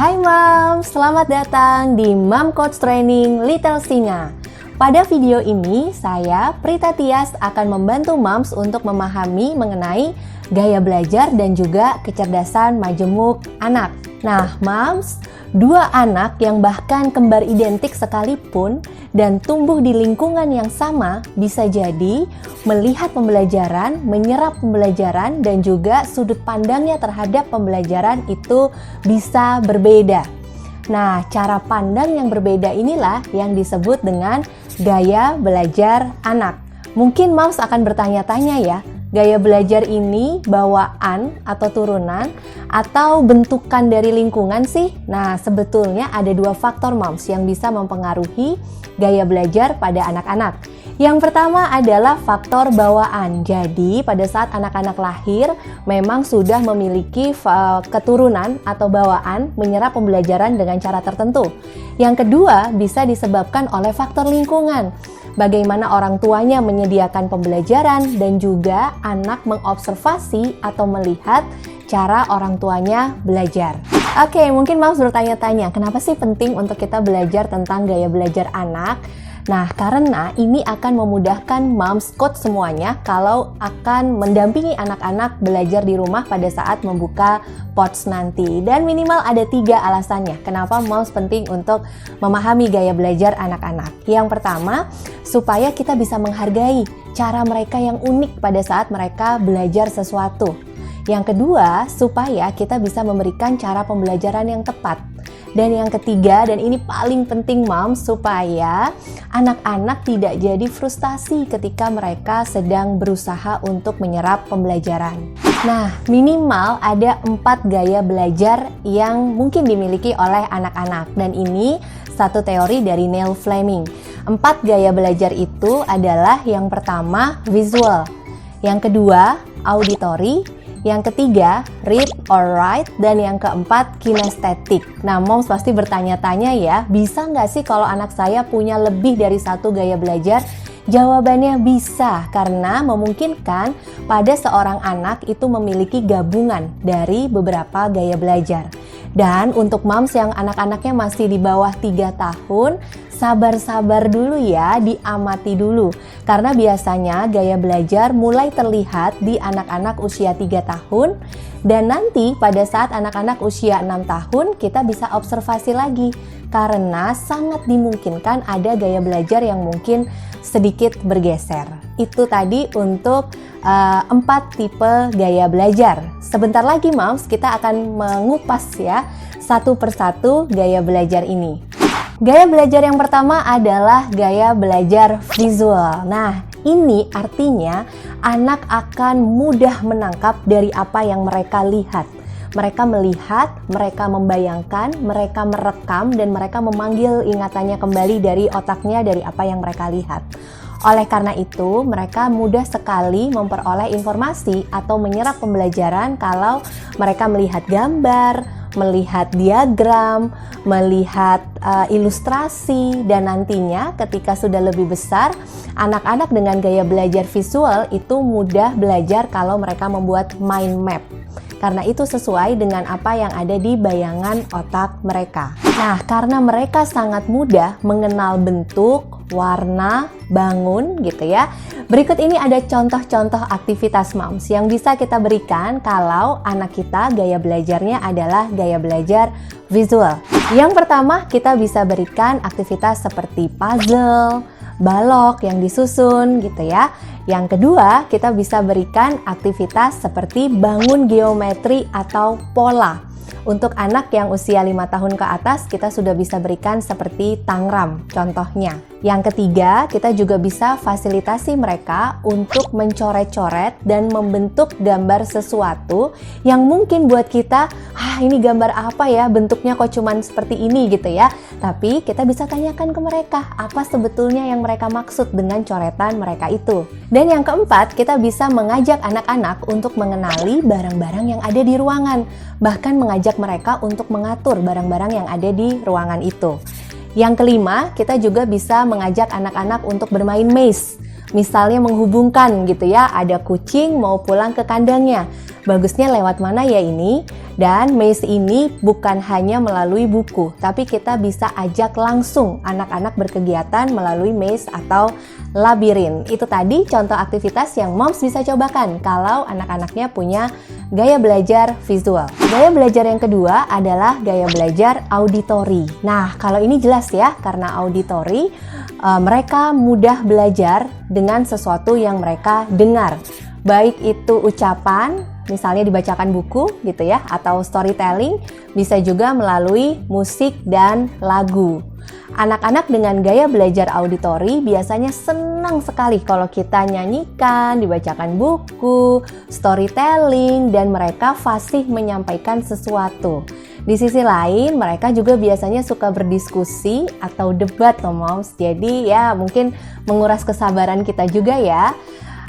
Hai Mom, selamat datang di Mom Coach Training Little Singa. Pada video ini, saya, Prita Tias, akan membantu moms untuk memahami mengenai gaya belajar dan juga kecerdasan majemuk anak. Nah, moms, dua anak yang bahkan kembar identik sekalipun dan tumbuh di lingkungan yang sama bisa jadi melihat pembelajaran, menyerap pembelajaran, dan juga sudut pandangnya terhadap pembelajaran itu bisa berbeda. Nah, cara pandang yang berbeda inilah yang disebut dengan gaya belajar anak. Mungkin moms akan bertanya-tanya ya, gaya belajar ini bawaan atau turunan atau bentukan dari lingkungan sih? Nah, sebetulnya ada dua faktor moms yang bisa mempengaruhi gaya belajar pada anak-anak. Yang pertama adalah faktor bawaan. Jadi, pada saat anak-anak lahir memang sudah memiliki keturunan atau bawaan menyerap pembelajaran dengan cara tertentu. Yang kedua bisa disebabkan oleh faktor lingkungan. Bagaimana orang tuanya menyediakan pembelajaran dan juga anak mengobservasi atau melihat cara orang tuanya belajar. Oke, mungkin moms bertanya-tanya, kenapa sih penting untuk kita belajar tentang gaya belajar anak? Nah, karena ini akan memudahkan moms coach semuanya kalau akan mendampingi anak-anak belajar di rumah pada saat membuka POTS nanti. Dan minimal ada 3 alasannya kenapa moms penting untuk memahami gaya belajar anak-anak. Yang pertama, supaya kita bisa menghargai cara mereka yang unik pada saat mereka belajar sesuatu. Yang kedua, supaya kita bisa memberikan cara pembelajaran yang tepat. Dan yang ketiga, dan ini paling penting moms, supaya anak-anak tidak jadi frustasi ketika mereka sedang berusaha untuk menyerap pembelajaran. Nah, minimal ada 4 gaya belajar yang mungkin dimiliki oleh anak-anak. Dan ini satu teori dari Neil Fleming. 4 gaya belajar itu adalah yang pertama visual, yang kedua auditory, yang ketiga, read or write, dan yang keempat, kinestetik. Nah, moms pasti bertanya-tanya ya, bisa nggak sih kalau anak saya punya lebih dari satu gaya belajar? Jawabannya bisa, karena memungkinkan pada seorang anak itu memiliki gabungan dari beberapa gaya belajar. Dan untuk moms yang anak-anaknya masih di bawah 3 tahun, sabar-sabar dulu ya, diamati dulu. Karena biasanya gaya belajar mulai terlihat di anak-anak usia 3 tahun, dan nanti pada saat anak-anak usia 6 tahun kita bisa observasi lagi. Karena sangat dimungkinkan ada gaya belajar yang mungkin sedikit bergeser. Itu tadi untuk 4 tipe gaya belajar. Sebentar lagi moms, kita akan mengupas ya satu persatu gaya belajar ini. Gaya belajar yang pertama adalah gaya belajar visual. Nah, ini artinya anak akan mudah menangkap dari apa yang mereka lihat. Mereka melihat, mereka membayangkan, mereka merekam, dan mereka memanggil ingatannya kembali dari otaknya dari apa yang mereka lihat. Oleh karena itu, mereka mudah sekali memperoleh informasi atau menyerap pembelajaran kalau mereka melihat gambar, melihat diagram, melihat ilustrasi, dan nantinya ketika sudah lebih besar, anak-anak dengan gaya belajar visual itu mudah belajar kalau mereka membuat mind map. Karena itu sesuai dengan apa yang ada di bayangan otak mereka. Nah, karena mereka sangat mudah mengenal bentuk, warna, bangun gitu ya. Berikut ini ada contoh-contoh aktivitas moms yang bisa kita berikan kalau anak kita gaya belajarnya adalah gaya belajar visual. Yang pertama, kita bisa berikan aktivitas seperti puzzle, balok yang disusun gitu ya. Yang kedua, kita bisa berikan aktivitas seperti bangun geometri atau pola. Untuk anak yang usia 5 tahun ke atas, kita sudah bisa berikan seperti tangram contohnya. Yang ketiga, kita juga bisa fasilitasi mereka untuk mencoret-coret dan membentuk gambar sesuatu yang mungkin buat kita, ini gambar apa ya, bentuknya kok cuman seperti ini gitu ya. Tapi kita bisa tanyakan ke mereka, apa sebetulnya yang mereka maksud dengan coretan mereka itu. Dan yang keempat, kita bisa mengajak anak-anak untuk mengenali barang-barang yang ada di ruangan. Bahkan mengajak mereka untuk mengatur barang-barang yang ada di ruangan itu. Yang kelima, kita juga bisa mengajak anak-anak untuk bermain maze. Misalnya menghubungkan gitu ya, ada kucing mau pulang ke kandangnya. Bagusnya lewat mana ya ini? Dan maze ini bukan hanya melalui buku, tapi kita bisa ajak langsung anak-anak berkegiatan melalui maze atau labirin. Itu tadi contoh aktivitas yang moms bisa cobakan kalau anak-anaknya punya gaya belajar visual. Gaya belajar yang kedua adalah gaya belajar auditory. Nah, kalau ini jelas ya, karena auditory mereka mudah belajar dengan sesuatu yang mereka dengar. Baik itu ucapan, misalnya dibacakan buku gitu ya, atau storytelling, bisa juga melalui musik dan lagu. Anak-anak dengan gaya belajar auditory biasanya senang sekali kalau kita nyanyikan, dibacakan buku, storytelling, dan mereka fasih menyampaikan sesuatu. Di sisi lain, mereka juga biasanya suka berdiskusi atau debat loh moms. Jadi ya mungkin menguras kesabaran kita juga ya.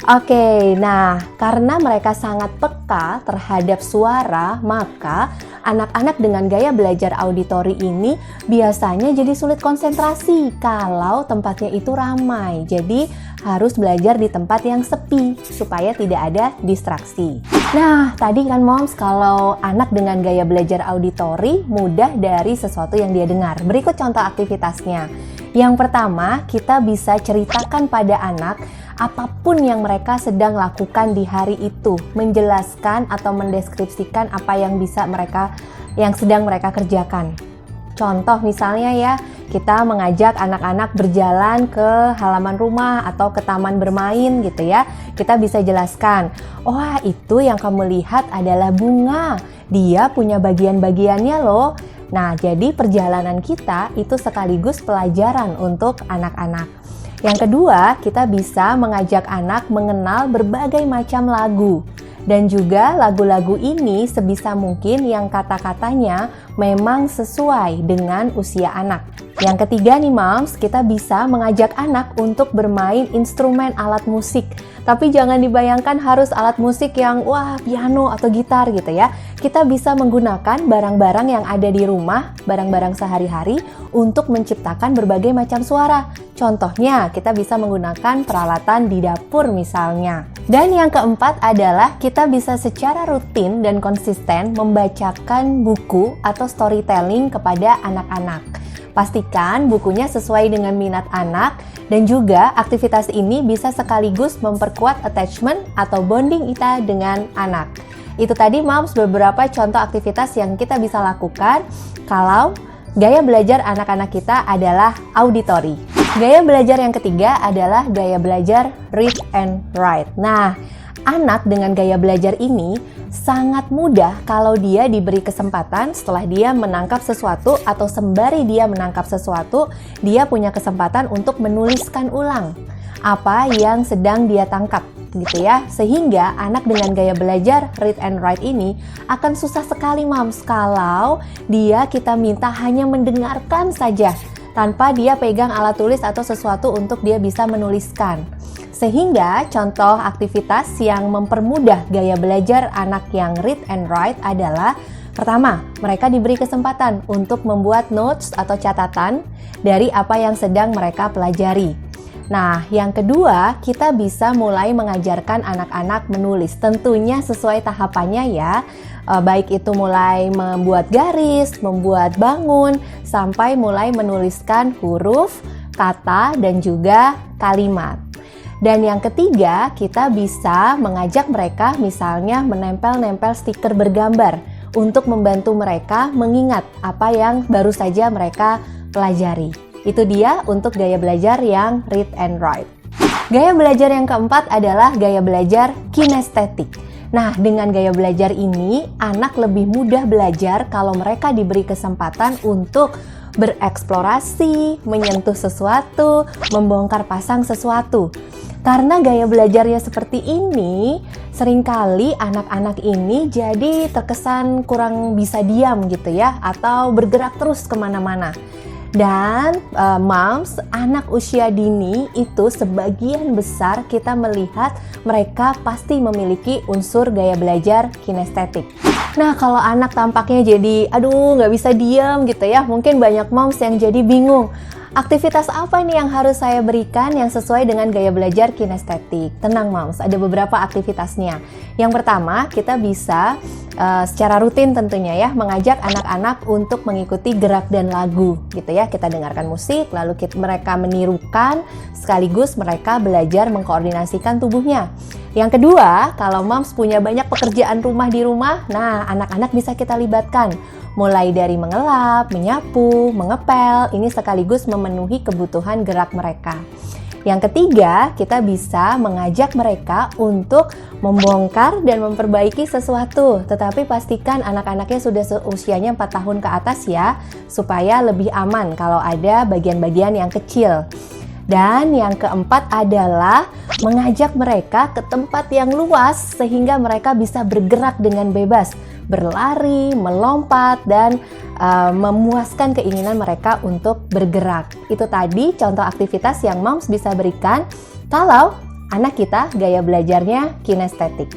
Oke, nah karena mereka sangat peka terhadap suara, maka anak-anak dengan gaya belajar auditori ini biasanya jadi sulit konsentrasi kalau tempatnya itu ramai. Jadi harus belajar di tempat yang sepi supaya tidak ada distraksi. Nah, tadi kan moms, kalau anak dengan gaya belajar auditori mudah dari sesuatu yang dia dengar. Berikut contoh aktivitasnya. Yang pertama, kita bisa ceritakan pada anak apapun yang mereka sedang lakukan di hari itu, menjelaskan atau mendeskripsikan apa yang sedang mereka kerjakan. Contoh misalnya ya, kita mengajak anak-anak berjalan ke halaman rumah atau ke taman bermain gitu ya. Kita bisa jelaskan, "Oh, itu yang kamu lihat adalah bunga. Dia punya bagian-bagiannya loh." Nah, jadi perjalanan kita itu sekaligus pelajaran untuk anak-anak. Yang kedua, kita bisa mengajak anak mengenal berbagai macam lagu. Dan juga lagu-lagu ini sebisa mungkin yang kata-katanya memang sesuai dengan usia anak. Yang ketiga nih moms, kita bisa mengajak anak untuk bermain instrumen alat musik. Tapi jangan dibayangkan harus alat musik yang piano atau gitar gitu ya. Kita bisa menggunakan barang-barang yang ada di rumah, barang-barang sehari-hari untuk menciptakan berbagai macam suara. Contohnya, kita bisa menggunakan peralatan di dapur misalnya. Dan yang keempat adalah kita bisa secara rutin dan konsisten membacakan buku atau storytelling kepada anak-anak. Pastikan bukunya sesuai dengan minat anak dan juga aktivitas ini bisa sekaligus memperkuat attachment atau bonding kita dengan anak. Itu tadi moms beberapa contoh aktivitas yang kita bisa lakukan kalau gaya belajar anak-anak kita adalah auditory. Gaya belajar yang ketiga adalah gaya belajar read and write. Nah, anak dengan gaya belajar ini sangat mudah kalau dia diberi kesempatan setelah dia menangkap sesuatu atau sembari dia menangkap sesuatu, dia punya kesempatan untuk menuliskan ulang apa yang sedang dia tangkap gitu ya. Sehingga anak dengan gaya belajar read and write ini akan susah sekali moms kalau kita minta hanya mendengarkan saja tanpa dia pegang alat tulis atau sesuatu untuk dia bisa menuliskan. Sehingga contoh aktivitas yang mempermudah gaya belajar anak yang read and write adalah pertama, mereka diberi kesempatan untuk membuat notes atau catatan dari apa yang sedang mereka pelajari. Nah, yang kedua, kita bisa mulai mengajarkan anak-anak menulis. Tentunya sesuai tahapannya ya. Baik itu mulai membuat garis, membuat bangun, sampai mulai menuliskan huruf, kata, dan juga kalimat. Dan yang ketiga, kita bisa mengajak mereka misalnya menempel-nempel stiker bergambar untuk membantu mereka mengingat apa yang baru saja mereka pelajari. Itu dia untuk gaya belajar yang read and write. Gaya belajar yang keempat adalah gaya belajar kinestetik. Nah, dengan gaya belajar ini, anak lebih mudah belajar kalau mereka diberi kesempatan untuk bereksplorasi, menyentuh sesuatu, membongkar pasang sesuatu. Karena gaya belajarnya seperti ini, seringkali anak-anak ini jadi terkesan kurang bisa diam gitu ya, atau bergerak terus kemana-mana. Dan moms, anak usia dini itu sebagian besar kita melihat mereka pasti memiliki unsur gaya belajar kinestetik. Nah, kalau anak tampaknya jadi nggak bisa diam gitu ya, mungkin banyak moms yang jadi bingung. Aktivitas apa nih yang harus saya berikan yang sesuai dengan gaya belajar kinestetik? Tenang moms, ada beberapa aktivitasnya. Yang pertama, kita bisa secara rutin tentunya ya, mengajak anak-anak untuk mengikuti gerak dan lagu gitu ya. Kita dengarkan musik, lalu mereka menirukan, sekaligus mereka belajar mengkoordinasikan tubuhnya. Yang kedua, kalau moms punya banyak pekerjaan rumah di rumah, nah anak-anak bisa kita libatkan. Mulai dari mengelap, menyapu, mengepel, ini sekaligus memenuhi kebutuhan gerak mereka. Yang ketiga, kita bisa mengajak mereka untuk membongkar dan memperbaiki sesuatu. Tetapi pastikan anak-anaknya sudah usianya 4 tahun ke atas ya, supaya lebih aman kalau ada bagian-bagian yang kecil. Dan yang keempat adalah mengajak mereka ke tempat yang luas sehingga mereka bisa bergerak dengan bebas, berlari, melompat, dan memuaskan keinginan mereka untuk bergerak. Itu tadi contoh aktivitas yang moms bisa berikan kalau anak kita gaya belajarnya kinestetik.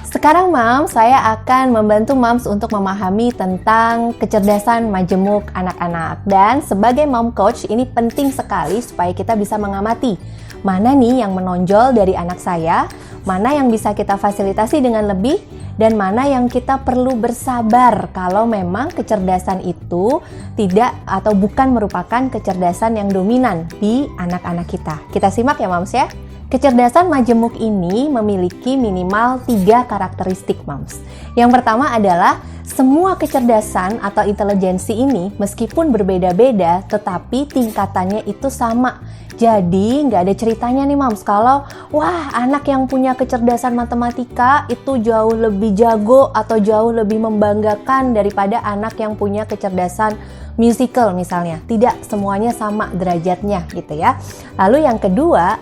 Sekarang moms, saya akan membantu moms untuk memahami tentang kecerdasan majemuk anak-anak. Dan sebagai mom coach, ini penting sekali supaya kita bisa mengamati mana nih yang menonjol dari anak saya, mana yang bisa kita fasilitasi dengan lebih, dan mana yang kita perlu bersabar kalau memang kecerdasan itu tidak atau bukan merupakan kecerdasan yang dominan di anak-anak kita. Kita simak ya moms ya. Kecerdasan majemuk ini memiliki minimal 3 karakteristik moms. Yang pertama adalah semua kecerdasan atau intelijensi ini meskipun berbeda-beda tetapi tingkatannya itu sama. Jadi nggak ada ceritanya nih moms kalau wah anak yang punya kecerdasan matematika itu jauh lebih jago atau jauh lebih membanggakan daripada anak yang punya kecerdasan musical misalnya. Tidak semuanya sama derajatnya gitu ya. Lalu yang kedua,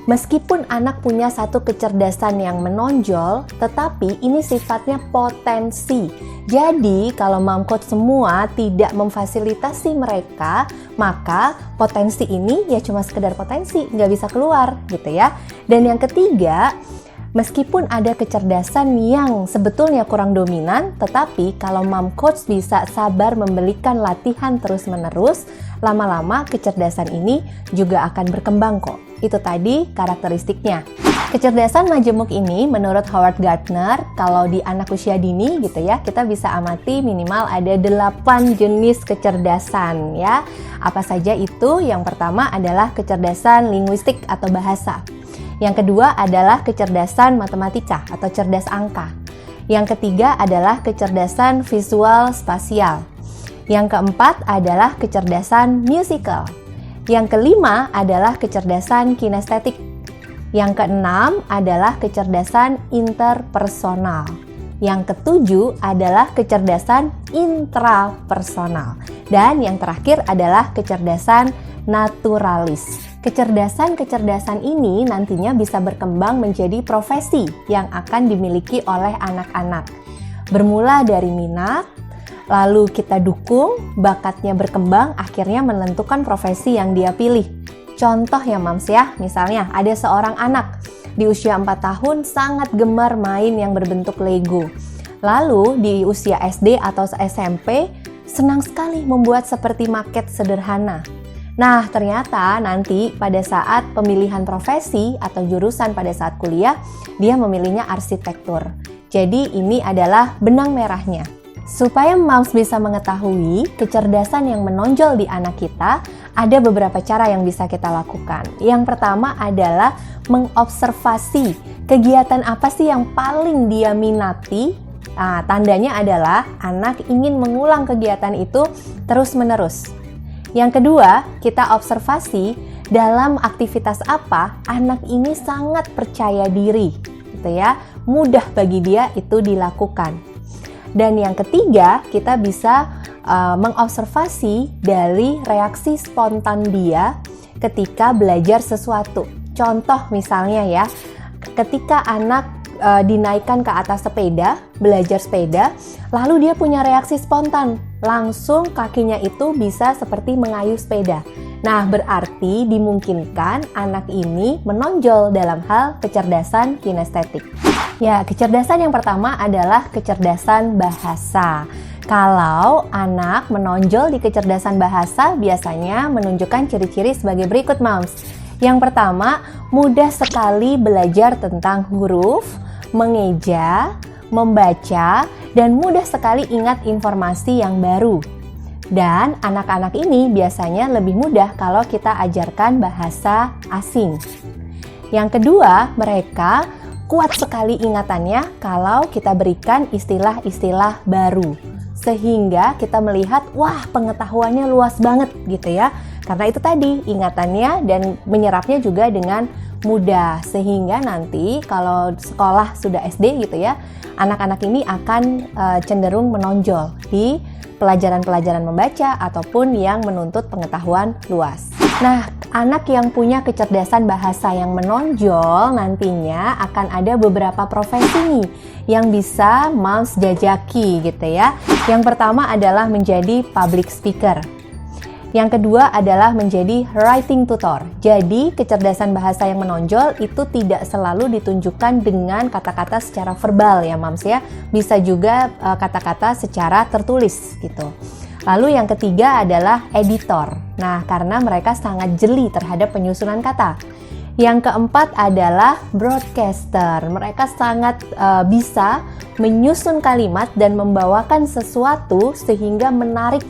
meskipun anak punya satu kecerdasan yang menonjol, tetapi ini sifatnya potensi. Jadi, kalau mom coach semua tidak memfasilitasi mereka, maka potensi ini ya cuma sekedar potensi, nggak bisa keluar gitu ya. Dan yang ketiga, meskipun ada kecerdasan yang sebetulnya kurang dominan, tetapi kalau mom coach bisa sabar memberikan latihan terus-menerus, lama-lama kecerdasan ini juga akan berkembang kok. Itu tadi karakteristiknya. Kecerdasan majemuk ini menurut Howard Gardner, kalau di anak usia dini gitu ya, kita bisa amati minimal ada 8 jenis kecerdasan ya. Apa saja itu? Yang pertama adalah kecerdasan linguistik atau bahasa. Yang kedua adalah kecerdasan matematika atau cerdas angka. Yang ketiga adalah kecerdasan visual spasial. Yang keempat adalah kecerdasan musical. Yang kelima adalah kecerdasan kinestetik. Yang keenam adalah kecerdasan interpersonal. Yang ketujuh adalah kecerdasan intrapersonal. Dan yang terakhir adalah kecerdasan naturalis. Kecerdasan-kecerdasan ini nantinya bisa berkembang menjadi profesi yang akan dimiliki oleh anak-anak. Bermula dari minat, lalu kita dukung, bakatnya berkembang, akhirnya menentukan profesi yang dia pilih. Contoh ya moms ya, misalnya ada seorang anak di usia 4 tahun sangat gemar main yang berbentuk Lego. Lalu di usia SD atau SMP senang sekali membuat seperti maket sederhana. Nah, ternyata nanti pada saat pemilihan profesi atau jurusan pada saat kuliah, dia memilihnya arsitektur. Jadi ini adalah benang merahnya. Supaya moms bisa mengetahui kecerdasan yang menonjol di anak kita, ada beberapa cara yang bisa kita lakukan. Yang pertama adalah mengobservasi kegiatan apa sih yang paling dia minati. Nah, tandanya adalah anak ingin mengulang kegiatan itu terus-menerus. Yang kedua, kita observasi dalam aktivitas apa anak ini sangat percaya diri, gitu ya. Mudah bagi dia itu dilakukan. Dan yang ketiga, kita bisa mengobservasi dari reaksi spontan dia ketika belajar sesuatu. Contoh misalnya ya, ketika anak dinaikkan ke atas sepeda, belajar sepeda, lalu dia punya reaksi spontan, langsung kakinya itu bisa seperti mengayuh sepeda. Nah, berarti dimungkinkan anak ini menonjol dalam hal kecerdasan kinestetik. Ya, kecerdasan yang pertama adalah kecerdasan bahasa. Kalau anak menonjol di kecerdasan bahasa, biasanya menunjukkan ciri-ciri sebagai berikut, moms. Yang pertama, mudah sekali belajar tentang huruf, mengeja, membaca, dan mudah sekali ingat informasi yang baru. Dan anak-anak ini biasanya lebih mudah kalau kita ajarkan bahasa asing. Yang kedua, mereka kuat sekali ingatannya kalau kita berikan istilah-istilah baru. Sehingga kita melihat, wah, pengetahuannya luas banget gitu ya. Karena itu tadi, ingatannya dan menyerapnya juga dengan mudah. Sehingga nanti kalau sekolah sudah SD gitu ya, anak-anak ini akan cenderung menonjol di pelajaran-pelajaran membaca ataupun yang menuntut pengetahuan luas. Nah, anak yang punya kecerdasan bahasa yang menonjol nantinya akan ada beberapa profesi nih yang bisa moms jajaki gitu ya. Yang pertama adalah menjadi public speaker. Yang kedua adalah menjadi writing tutor. Jadi, kecerdasan bahasa yang menonjol itu tidak selalu ditunjukkan dengan kata-kata secara verbal ya moms ya. Bisa juga kata-kata secara tertulis gitu. Lalu yang ketiga adalah editor. Nah, karena mereka sangat jeli terhadap penyusunan kata. Yang keempat adalah broadcaster. Mereka sangat bisa menyusun kalimat dan membawakan sesuatu sehingga menarik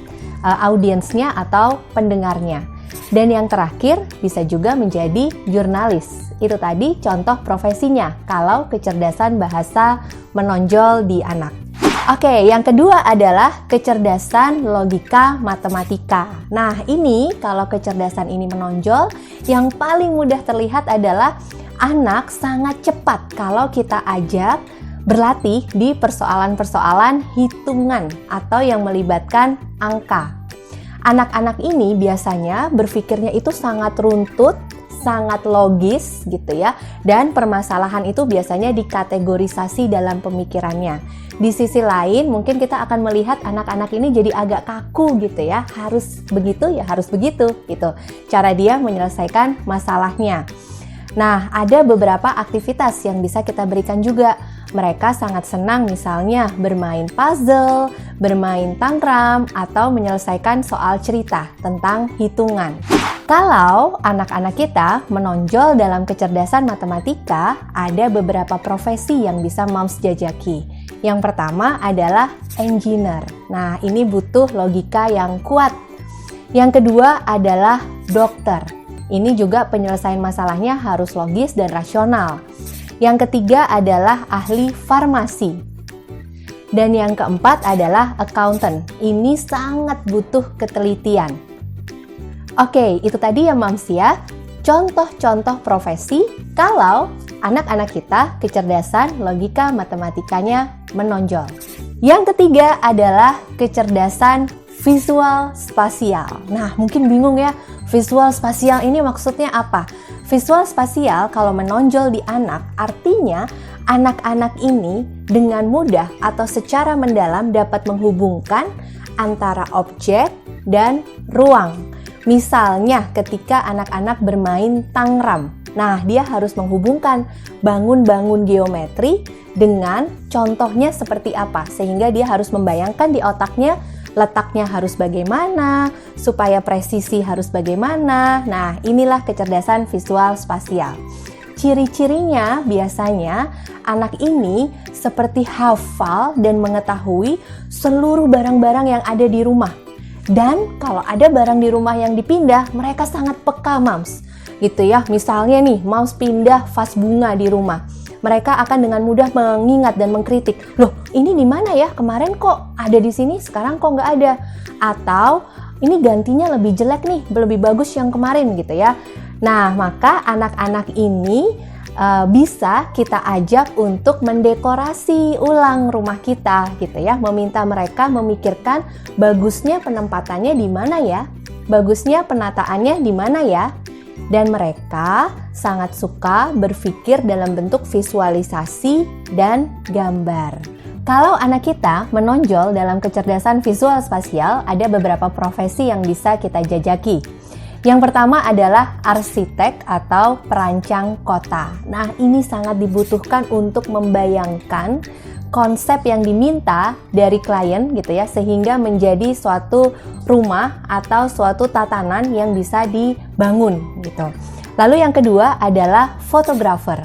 audiensnya atau pendengarnya. Dan yang terakhir bisa juga menjadi jurnalis. Itu tadi contoh profesinya kalau kecerdasan bahasa menonjol di anak. Oke, yang kedua adalah kecerdasan logika matematika. Nah, ini kalau kecerdasan ini menonjol, yang paling mudah terlihat adalah anak sangat cepat kalau kita ajak berlatih di persoalan-persoalan hitungan atau yang melibatkan angka. Anak-anak ini biasanya berpikirnya itu sangat runtut, sangat logis gitu ya, dan permasalahan itu biasanya dikategorisasi dalam pemikirannya. Di sisi lain mungkin kita akan melihat anak-anak ini jadi agak kaku gitu ya, harus begitu ya harus begitu gitu cara dia menyelesaikan masalahnya. Nah, ada beberapa aktivitas yang bisa kita berikan juga. Mereka sangat senang misalnya bermain puzzle, bermain tangram, atau menyelesaikan soal cerita tentang hitungan. Kalau anak-anak kita menonjol dalam kecerdasan matematika, ada beberapa profesi yang bisa moms jajaki. Yang pertama adalah engineer. Nah, ini butuh logika yang kuat. Yang kedua adalah dokter. Ini juga penyelesaian masalahnya harus logis dan rasional. Yang ketiga adalah ahli farmasi. Dan yang keempat adalah accountant. Ini sangat butuh ketelitian. Oke, itu tadi ya moms ya, contoh-contoh profesi kalau anak-anak kita kecerdasan logika matematikanya menonjol. Yang ketiga adalah kecerdasan visual spasial. Nah, mungkin bingung ya, visual spasial ini maksudnya apa? Visual spasial kalau menonjol di anak, artinya anak-anak ini dengan mudah atau secara mendalam dapat menghubungkan antara objek dan ruang. Misalnya ketika anak-anak bermain tangram, nah dia harus menghubungkan bangun-bangun geometri dengan contohnya seperti apa, sehingga dia harus membayangkan di otaknya letaknya harus bagaimana, supaya presisi harus bagaimana. Nah, inilah kecerdasan visual spasial. Ciri-cirinya biasanya anak ini seperti hafal dan mengetahui seluruh barang-barang yang ada di rumah. Dan kalau ada barang di rumah yang dipindah, mereka sangat peka moms. Gitu ya, misalnya nih moms pindah vas bunga di rumah. Mereka akan dengan mudah mengingat dan mengkritik. Loh, ini di mana ya? Kemarin kok ada di sini, sekarang kok nggak ada? Atau ini gantinya lebih jelek nih, lebih bagus yang kemarin gitu ya. Nah, maka anak-anak ini bisa kita ajak untuk mendekorasi ulang rumah kita gitu ya. Meminta mereka memikirkan bagusnya penempatannya di mana ya? Bagusnya penataannya di mana ya? Dan mereka sangat suka berpikir dalam bentuk visualisasi dan gambar. Kalau anak kita menonjol dalam kecerdasan visual spasial, ada beberapa profesi yang bisa kita jajaki. Yang pertama adalah arsitek atau perancang kota. Nah, ini sangat dibutuhkan untuk membayangkan konsep yang diminta dari klien gitu ya, sehingga menjadi suatu rumah atau suatu tatanan yang bisa dibangun gitu. Lalu yang kedua adalah fotografer.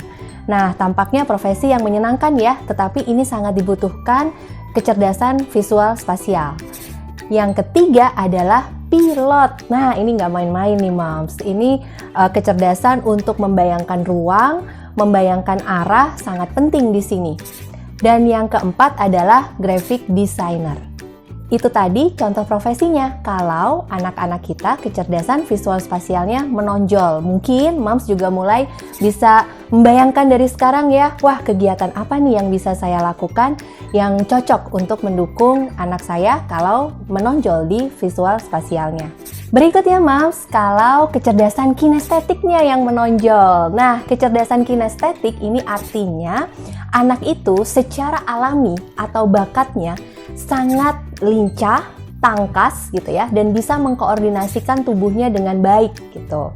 Nah, tampaknya profesi yang menyenangkan ya, tetapi ini sangat dibutuhkan kecerdasan visual spasial. Yang ketiga adalah pilot. Nah, ini nggak main-main nih moms. Ini kecerdasan untuk membayangkan ruang, membayangkan arah sangat penting di sini. Dan yang keempat adalah graphic designer. Itu tadi contoh profesinya. Kalau anak-anak kita kecerdasan visual spasialnya menonjol. Mungkin moms juga mulai bisa membayangkan dari sekarang ya, wah kegiatan apa nih yang bisa saya lakukan yang cocok untuk mendukung anak saya kalau menonjol di visual spasialnya. Berikutnya moms, kalau kecerdasan kinestetiknya yang menonjol. Nah, kecerdasan kinestetik ini artinya anak itu secara alami atau bakatnya sangat lincah, tangkas gitu ya, dan bisa mengkoordinasikan tubuhnya dengan baik gitu.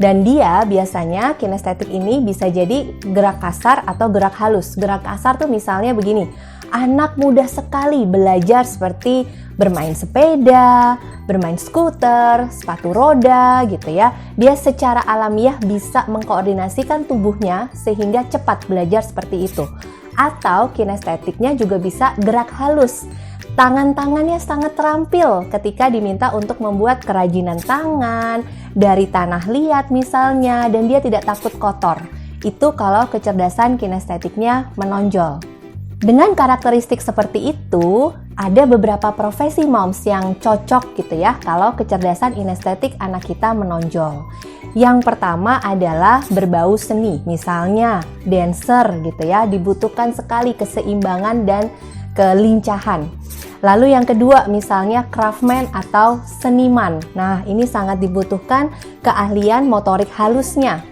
Dan dia biasanya kinestetik ini bisa jadi gerak kasar atau gerak halus. Gerak kasar tuh misalnya begini, anak mudah sekali belajar seperti bermain sepeda, bermain skuter, sepatu roda gitu ya. Dia secara alamiah bisa mengkoordinasikan tubuhnya sehingga cepat belajar seperti itu. Atau kinestetiknya juga bisa gerak halus. Tangan-tangannya sangat terampil ketika diminta untuk membuat kerajinan tangan dari tanah liat misalnya, dan dia tidak takut kotor. Itu kalau kecerdasan kinestetiknya menonjol. Dengan karakteristik seperti itu, ada beberapa profesi moms yang cocok gitu ya kalau kecerdasan kinestetik anak kita menonjol. Yang pertama adalah berbau seni, misalnya dancer gitu ya, dibutuhkan sekali keseimbangan dan kelincahan. Lalu yang kedua misalnya craftsman atau seniman. Nah, ini sangat dibutuhkan keahlian motorik halusnya.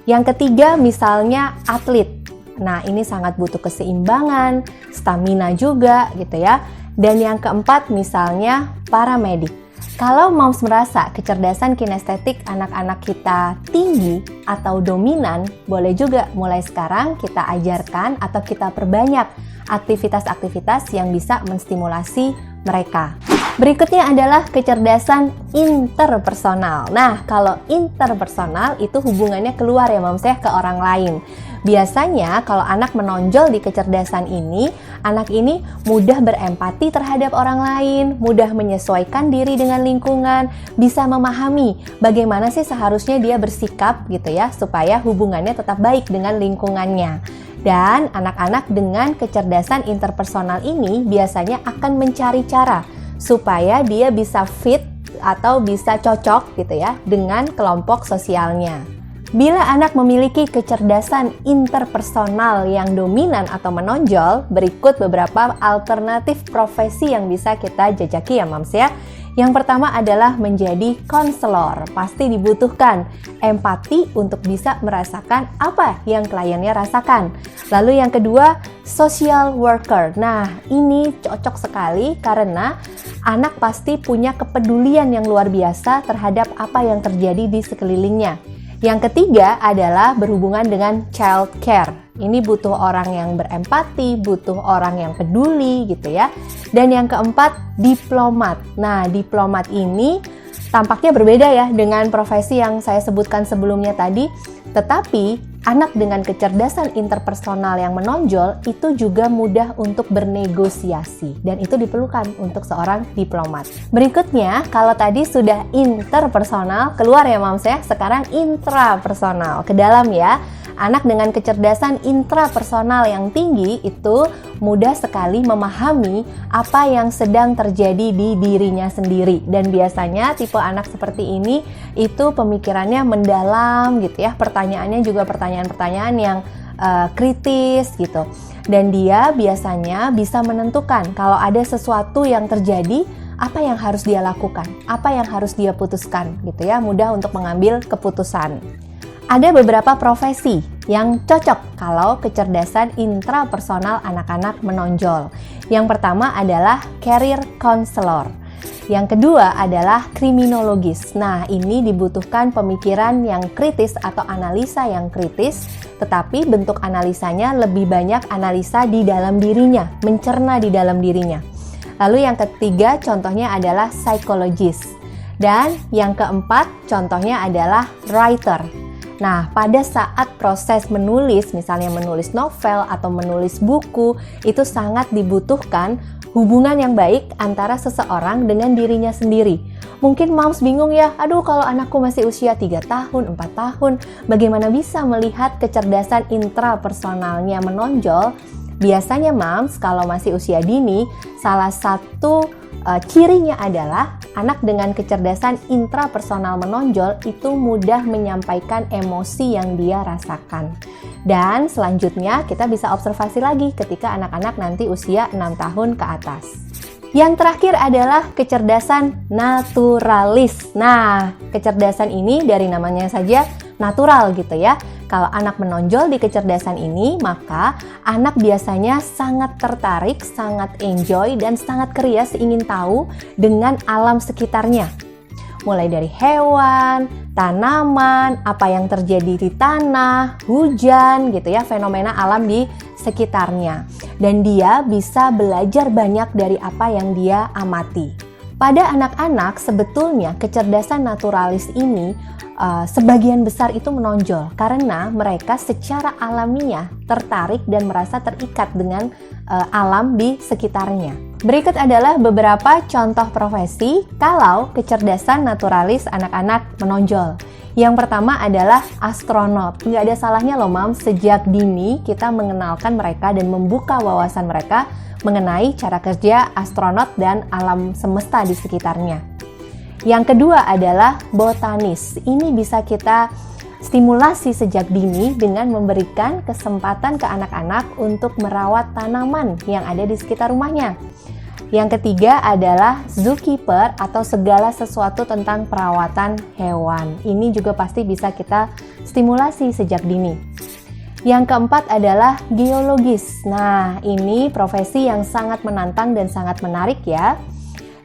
Yang ketiga misalnya atlet. Nah, ini sangat butuh keseimbangan, stamina juga gitu ya. Dan yang keempat misalnya paramedik. Kalau moms merasa kecerdasan kinestetik anak-anak kita tinggi atau dominan, boleh juga mulai sekarang kita ajarkan atau kita perbanyak aktivitas-aktivitas yang bisa menstimulasi mereka. Berikutnya adalah kecerdasan interpersonal. Nah, kalau interpersonal itu hubungannya keluar ya moms ya ke orang lain. Biasanya kalau anak menonjol di kecerdasan ini, anak ini mudah berempati terhadap orang lain, mudah menyesuaikan diri dengan lingkungan, bisa memahami bagaimana sih seharusnya dia bersikap gitu ya, supaya hubungannya tetap baik dengan lingkungannya. Dan anak-anak dengan kecerdasan interpersonal ini biasanya akan mencari cara supaya dia bisa fit atau bisa cocok gitu ya dengan kelompok sosialnya. Bila anak memiliki kecerdasan interpersonal yang dominan atau menonjol, berikut beberapa alternatif profesi yang bisa kita jajaki ya moms ya. Yang pertama adalah menjadi konselor. Pasti dibutuhkan empati untuk bisa merasakan apa yang kliennya rasakan. Lalu yang kedua, social worker. Nah, ini cocok sekali karena anak pasti punya kepedulian yang luar biasa terhadap apa yang terjadi di sekelilingnya. Yang ketiga adalah berhubungan dengan child care. Ini butuh orang yang berempati, butuh orang yang peduli gitu ya. Dan yang keempat, diplomat. Nah, diplomat ini tampaknya berbeda ya dengan profesi yang saya sebutkan sebelumnya tadi. Tetapi anak dengan kecerdasan interpersonal yang menonjol itu juga mudah untuk bernegosiasi. Dan itu diperlukan untuk seorang diplomat. Berikutnya, kalau tadi sudah interpersonal, keluar ya moms ya. Sekarang intrapersonal, ke dalam ya. Anak dengan kecerdasan intrapersonal yang tinggi itu mudah sekali memahami apa yang sedang terjadi di dirinya sendiri. Dan biasanya tipe anak seperti ini itu pemikirannya mendalam gitu ya. Pertanyaannya juga pertanyaan-pertanyaan yang kritis gitu. Dan dia biasanya bisa menentukan kalau ada sesuatu yang terjadi, apa yang harus dia lakukan, apa yang harus dia putuskan gitu ya. Mudah untuk mengambil keputusan. Ada beberapa profesi yang cocok kalau kecerdasan intrapersonal anak-anak menonjol. Yang pertama adalah career counselor. Yang kedua adalah kriminologis. Nah, ini dibutuhkan pemikiran yang kritis atau analisa yang kritis, tetapi bentuk analisanya lebih banyak analisa di dalam dirinya, mencerna di dalam dirinya. Lalu yang ketiga contohnya adalah psikologis. Dan yang keempat contohnya adalah writer. Nah, pada saat proses menulis, misalnya menulis novel atau menulis buku, itu sangat dibutuhkan hubungan yang baik antara seseorang dengan dirinya sendiri. Mungkin moms bingung ya, aduh kalau anakku masih usia 3 tahun, 4 tahun, bagaimana bisa melihat kecerdasan intrapersonalnya menonjol? Biasanya moms kalau masih usia dini, salah satu cirinya adalah anak dengan kecerdasan intrapersonal menonjol itu mudah menyampaikan emosi yang dia rasakan. Dan selanjutnya kita bisa observasi lagi ketika anak-anak nanti usia 6 tahun ke atas. Yang terakhir adalah kecerdasan naturalis. Nah, kecerdasan ini dari namanya saja natural gitu ya. Kalau anak menonjol di kecerdasan ini, maka anak biasanya sangat tertarik, sangat enjoy, dan sangat curious ingin tahu dengan alam sekitarnya. Mulai dari hewan, tanaman, apa yang terjadi di tanah, hujan gitu ya, fenomena alam di sekitarnya. Dan dia bisa belajar banyak dari apa yang dia amati. Pada anak-anak sebetulnya kecerdasan naturalis ini sebagian besar itu menonjol karena mereka secara alamiah tertarik dan merasa terikat dengan alam di sekitarnya. Berikut adalah beberapa contoh profesi kalau kecerdasan naturalis anak-anak menonjol. Yang pertama adalah astronot. Nggak ada salahnya loh Mams, sejak dini kita mengenalkan mereka dan membuka wawasan mereka mengenai cara kerja astronot dan alam semesta di sekitarnya. Yang kedua adalah botanis. Ini bisa kita stimulasi sejak dini dengan memberikan kesempatan ke anak-anak untuk merawat tanaman yang ada di sekitar rumahnya. Yang ketiga adalah zookeeper atau segala sesuatu tentang perawatan hewan. Ini juga pasti bisa kita stimulasi sejak dini. Yang keempat adalah geologis. Nah, ini profesi yang sangat menantang dan sangat menarik ya.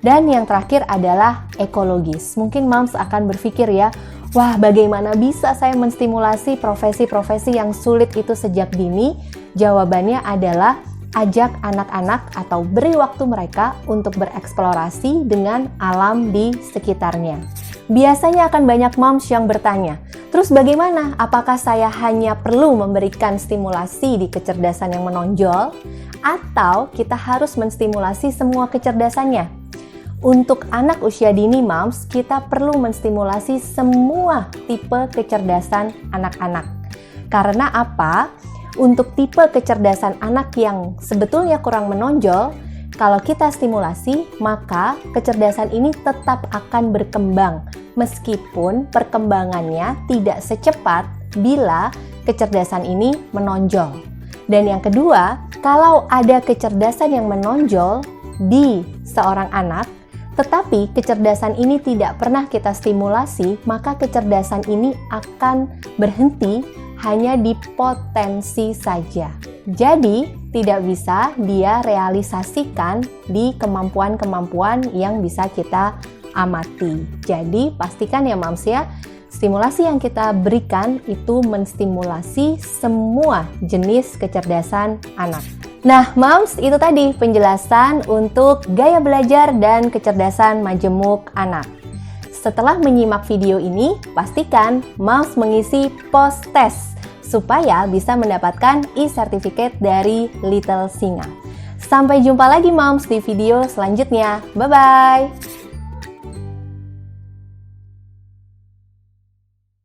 Dan yang terakhir adalah ekologis. Mungkin Moms akan berpikir ya, wah bagaimana bisa saya menstimulasi profesi-profesi yang sulit itu sejak dini? Jawabannya adalah ajak anak-anak atau beri waktu mereka untuk bereksplorasi dengan alam di sekitarnya. Biasanya akan banyak moms yang bertanya, terus bagaimana? Apakah saya hanya perlu memberikan stimulasi di kecerdasan yang menonjol? Atau kita harus menstimulasi semua kecerdasannya? Untuk anak usia dini moms, kita perlu menstimulasi semua tipe kecerdasan anak-anak. Karena apa? Untuk tipe kecerdasan anak yang sebetulnya kurang menonjol, kalau kita stimulasi, maka kecerdasan ini tetap akan berkembang, meskipun perkembangannya tidak secepat bila kecerdasan ini menonjol. Dan yang kedua, kalau ada kecerdasan yang menonjol di seorang anak, tetapi kecerdasan ini tidak pernah kita stimulasi, maka kecerdasan ini akan berhenti hanya di potensi saja. Jadi, tidak bisa dia realisasikan di kemampuan-kemampuan yang bisa kita amati. Jadi, pastikan ya Mams ya, stimulasi yang kita berikan itu menstimulasi semua jenis kecerdasan anak. Nah, Moms, itu tadi penjelasan untuk gaya belajar dan kecerdasan majemuk anak. Setelah menyimak video ini, pastikan Moms mengisi post test supaya bisa mendapatkan e-certificate dari Little Singa. Sampai jumpa lagi Moms di video selanjutnya. Bye-bye!